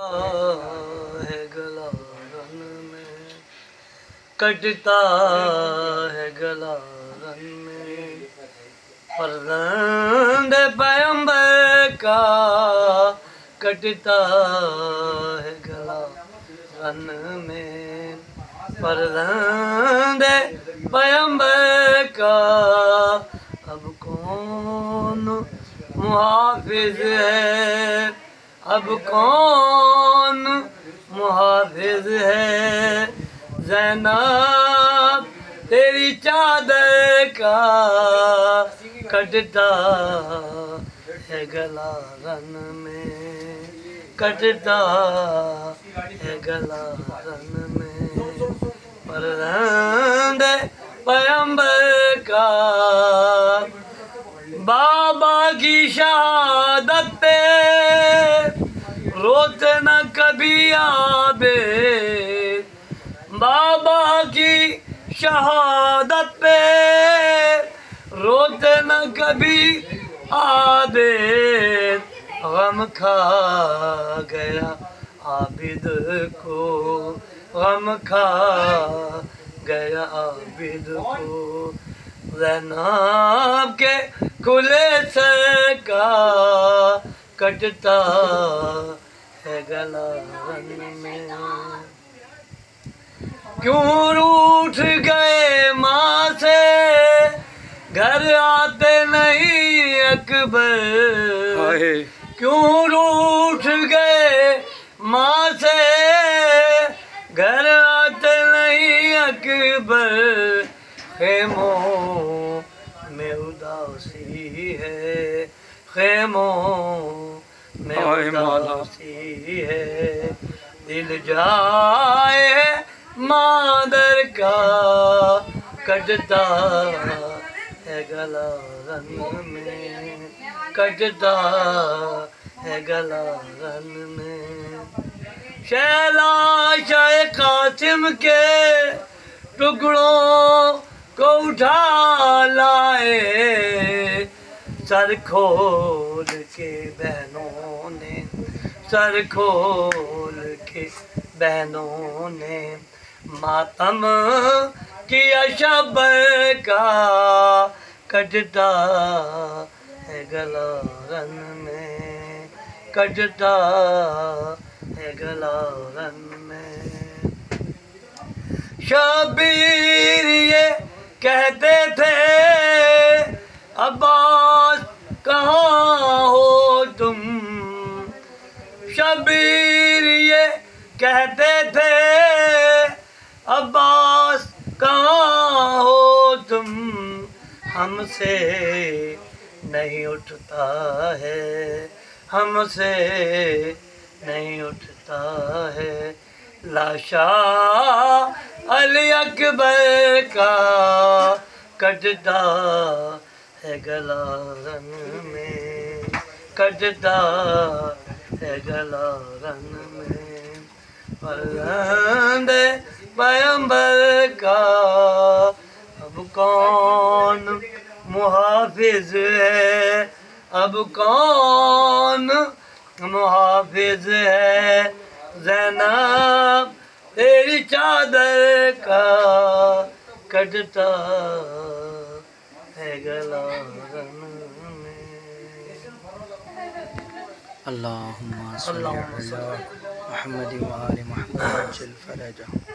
ہے گلا رن میں کٹتا ہے گلا رن میں فرزند پیغمبر کا کٹتا ہے گلا رن میں فرزند پیغمبر کا اب کون محافظ ہے اب کون محافظ ہے زینب تیری چادر کا کٹتا ہے گلا رن میں کٹتا ہے گلا رن میں فرزند پیغمبر کا بابا کی شہادت پہ روتے نہ کبھی عابد بابا کی شہادت پہ روتے نہ کبھی عابد غم کھا گیا عابد کو غم کھا گیا عابد کو زینب کے کھلے سر کا کٹتا ہے گلا رن میں کیوں روٹھ گئے ماں سے گھر آتے نہیں اکبر کیوں روٹھ گئے ماں سے گھر آتے نہیں اکبر خیموں میں اداسی ہے خیموں میں اداسی ہے دل جائے مادر کا کٹتا ہے گلا رن میں کٹتا ہے گلا رن میں شیلا شاہ قاسم کے ٹکڑوں کو اٹھا لائے سر کھول کے بہنوں نے سر کھول کے بہنوں نے ماتم کیا شبر کا کٹتا ہے گلا رن میں کٹتا ہے گلا رن میں شبیر یہ کہتے تھے عباس کہاں ہو تم شبیر یہ کہتے تھے عباس کہاں ہو تم ہم سے نہیں اٹھتا ہے ہم سے نہیں اٹھتا ہے لاشا علی اکبر کا کٹتا ہے گلا رن میں کٹتا ہے گلا رن میں فرزند پیغمبر کا اب کون محافظ ہے اب کون محافظ ہے زینب تیری چادر کا کٹتا ہے گلا رن میں اللہم صلی علی محمد و آل محمد عجل فرجہ